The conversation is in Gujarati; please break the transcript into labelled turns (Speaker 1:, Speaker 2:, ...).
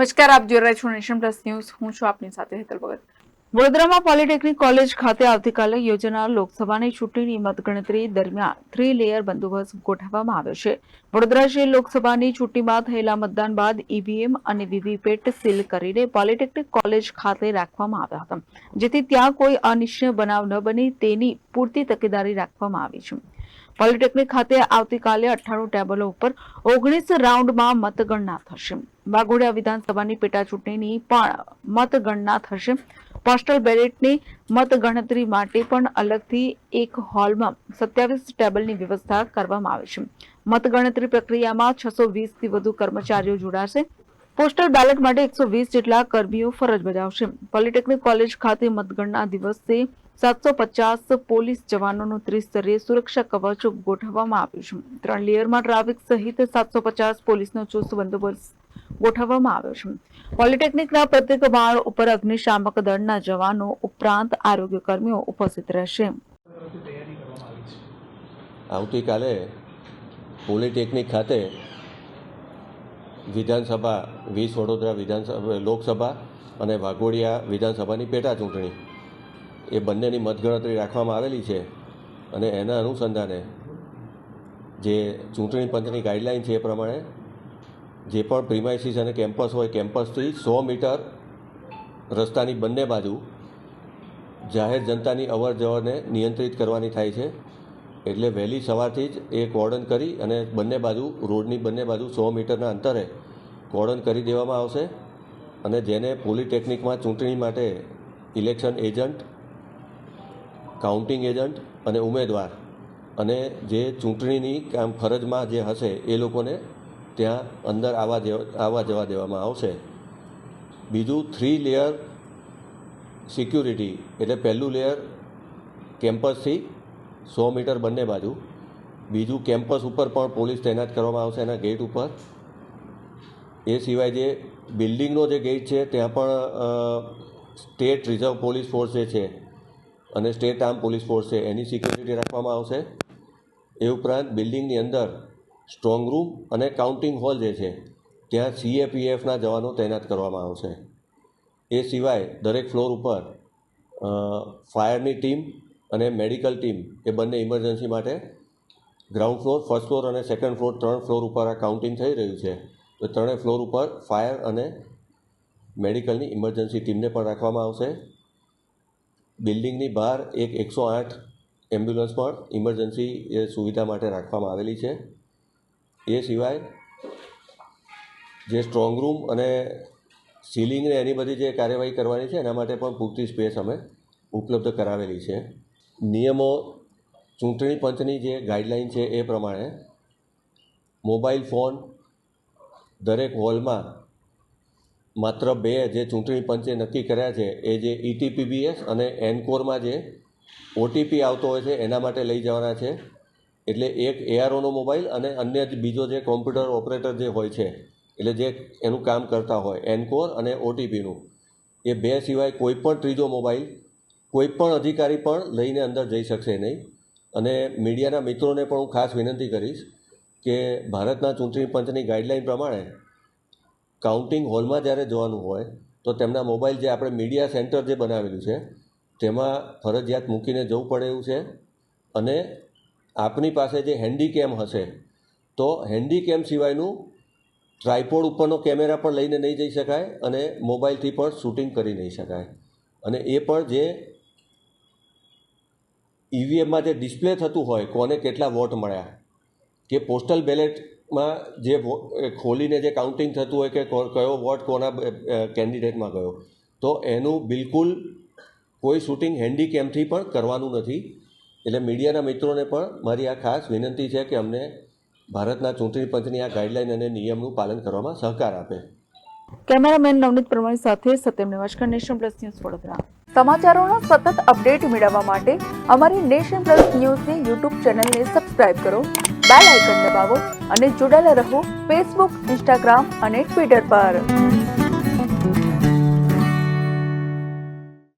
Speaker 1: નમસ્કાર, આપ જોઈ રહ્યા છો નેશન પ્લસ ન્યૂઝ. હું છું આપની સાથે હેતલ ભગત. વડોદરામાં પોલિટેકનિક કોલેજ ખાતે આવતીકાલે યોજાનાર લોકસભાની ચૂંટણીની મતગણતરી દરમિયાન 3 લેયર બંદોબસ્ત ગોઠવવામાં આવ્યો છે. વડોદરા શહેર લોકસભાની ચૂંટણીમાં થયેલા મતદાન બાદ ઈવીએમ અને વીવીપેટ સીલ કરીને પોલિટેકનિક કોલેજ ખાતે રાખવામાં આવ્યા હતા, જેથી ત્યાં કોઈ અનિચ્છનીય બનાવ ન બને તેની પૂરતી તકેદારી રાખવામાં આવી છે. પોલિટેકનિક ખાતે આવતીકાલે 98 ટેબલો ઉપર 19 રાઉન્ડમાં મતગણના થશે. વાઘોડિયા વિધાનસભાની પેટા ચૂંટણીની પણ મતગણના થશે. પોસ્ટલ બેલેટની મતગણતરી માટે પણ અલગથી એક હોલમાં 27 ટેબલની વ્યવસ્થા કરવામાં આવી છે. મતગણતરી પ્રક્રિયામાં 620 થી વધુ કર્મચારીઓ જોડાશે. પોસ્ટલ બેલેટ માટે 120 જેટલા કર્મીઓ ફરજ બજાવશે. પોલિટેકનિક કોલેજ ખાતે મતગણના દિવસે 750 પોલીસ જવાનોનું ત્રિસ્તરીય સુરક્ષા કવચ ગોઠવવામાં આવ્યું છે. 3 લેયરમાં ટ્રાફિક સહિત 750 પોલીસનો ચુસ્ત બંદોબસ્ત ગોઠવવામાં આવ્યો છે. પોલિટેકનિકના પ્રત્યેક માળ ઉપર અગ્નિશામક દળના જવાનો ઉપરાંત આરોગ્ય કર્મીઓ ઉપસ્થિત રહેશે.
Speaker 2: આવતીકાલે પોલિટેકનિક ખાતે વિધાનસભા 20 વડોદરા વિધાનસભા લોકસભા અને વાઘોડિયા વિધાનસભાની પેટા ચૂંટણી એ બંનેની મતગણતરી રાખવામાં આવેલી છે. અને એના અનુસંધાને જે ચૂંટણી પંચની ગાઈડલાઇન છે એ પ્રમાણે જે પણ પ્રિમાઇસીસ અને કેમ્પસ હોય, કેમ્પસથી 100 મીટર રસ્તાની બંને બાજુ જાહેર જનતાની અવર જવરને નિયંત્રિત કરવાની થાય છે. એટલે વહેલી સવારથી જ એ કોર્ડન કરી અને બંને બાજુ રોડની બંને બાજુ 100 મીટરના અંતરે કોર્ડન કરી દેવામાં આવશે. અને જેને પોલિટેકનિકમાં ચૂંટણી માટે ઇલેક્શન એજન્ટ, કાઉન્ટિંગ એજન્ટ અને ઉમેદવાર અને જે ચૂંટણીની કામ ફરજમાં જે હશે એ લોકોને ત્યાં અંદર આવવા જવા દેવામાં આવશે. બીજું 3 લેયર સિક્યુરિટી, એટલે પહેલું લેયર કેમ્પસથી 100 મીટર બંને બાજુ, બીજું કેમ્પસ ઉપર પણ પોલીસ તૈનાત કરવામાં આવશે એના ગેટ ઉપર. એ સિવાય જે બિલ્ડિંગનો જે ગેટ છે ત્યાં પણ સ્ટેટ રિઝર્વ પોલીસ ફોર્સ જે છે અને સ્ટેટ આર્મ પોલીસ ફોર્સ છે એની સિક્યુરિટી રાખવામાં આવશે. એ ઉપરાંત બિલ્ડિંગની અંદર સ્ટ્રોંગ રૂમ અને કાઉન્ટિંગ હોલ જે છે ત્યાં CAPFના જવાનો તૈનાત કરવામાં આવશે. એ સિવાય દરેક ફ્લોર ઉપર ફાયરની ટીમ અને મેડિકલ ટીમ એ બંને ઇમરજન્સી માટે ગ્રાઉન્ડ ફ્લોર, ફર્સ્ટ ફ્લોર અને સેકન્ડ ફ્લોર 3 ફ્લોર ઉપર આ કાઉન્ટિંગ થઈ રહ્યું છે. તો 3 ફ્લોર ઉપર ફાયર અને મેડિકલની ઇમરજન્સી ટીમને પણ રાખવામાં આવશે. બિલ્ડિંગની બહાર એક 108 એમ્બ્યુલન્સ પણ ઇમરજન્સી સુવિધા માટે રાખવામાં આવેલી છે. એ સિવાય જે સ્ટ્રોંગ રૂમ અને સીલિંગને એની બધી જે કાર્યવાહી કરવાની છે એના માટે પણ પૂરતી સ્પેસ અમે ઉપલબ્ધ કરાવેલી છે. નિયમો ચૂંટણી પંચની જે ગાઈડલાઇન છે એ પ્રમાણે મોબાઈલ ફોન દરેક હોલમાં માત્ર 2 જે ચૂંટણી પંચે નક્કી કર્યા છે એ જે ETPBS અને એનકોરમાં જે OTP આવતો હોય છે એના માટે લઈ જવાના છે. એટલે એક AROનો મોબાઈલ અને અન્ય બીજો જે કોમ્પ્યુટર ઓપરેટર જે હોય છે એટલે જે એનું કામ કરતા હોય એનકોર અને OTPનું, એ 2 સિવાય કોઈ પણ ત્રીજો મોબાઈલ કોઈ પણ અધિકારી પણ લઈને અંદર જઈ શકશે નહીં. અને મીડિયાના મિત્રોને પણ હું ખાસ વિનંતી કરીશ કે ભારતના ચૂંટણી પંચની ગાઈડલાઇન પ્રમાણે કાઉન્ટિંગ હોલમાં જ્યારે જવાનું હોય તો તેમના મોબાઈલ જે આપણે મીડિયા સેન્ટર જે બનાવેલું છે તેમાં ફરજિયાત મૂકીને જવું પડે એવું છે. અને આપની પાસે જે હેન્ડીકેમ હશે તો હેન્ડીકેમ સિવાયનું ટ્રાયપોડ ઉપરનો કેમેરા પણ લઈને નહીં જઈ શકાય અને મોબાઈલથી પણ શૂટિંગ કરી નહીં શકાય. અને એ પણ જે ઈવીએમમાં જે ડિસ્પ્લે થતું હોય કોને કેટલા વોટ મળ્યા કે પોસ્ટલ બેલેટમાં જે ખોલીને જે કાઉન્ટિંગ થતું હોય કે કયો વોટ કોના કેન્ડિડેટમાં ગયો, તો એનું બિલકુલ કોઈ શૂટિંગ હેન્ડીકેમથી પણ કરવાનું નથી. એટલે મીડિયાના મિત્રોને પણ મારી આ ખાસ વિનંતી છે કે અમને ભારતના ચૂંટણી પંચની આ ગાઈડલાઇન અને નિયમનું પાલન કરવામાં સહકાર આપે.
Speaker 1: કેમેરામેન નવનીત પ્રમાણી સાથે Satyam Nevashkar, nation plus news Vadodara. સમાચારોના સતત અપડેટ મેળવવા માટે અમારી નેશન પ્લસ ન્યૂઝની યુટ્યુબ ચેનલને સબસ્ક્રાઇબ કરો, બેલ આઇકન દબાવો અને જોડાયેલા રહો ફેસબુક, ઇન્સ્ટાગ્રામ અને ટ્વિટર પર.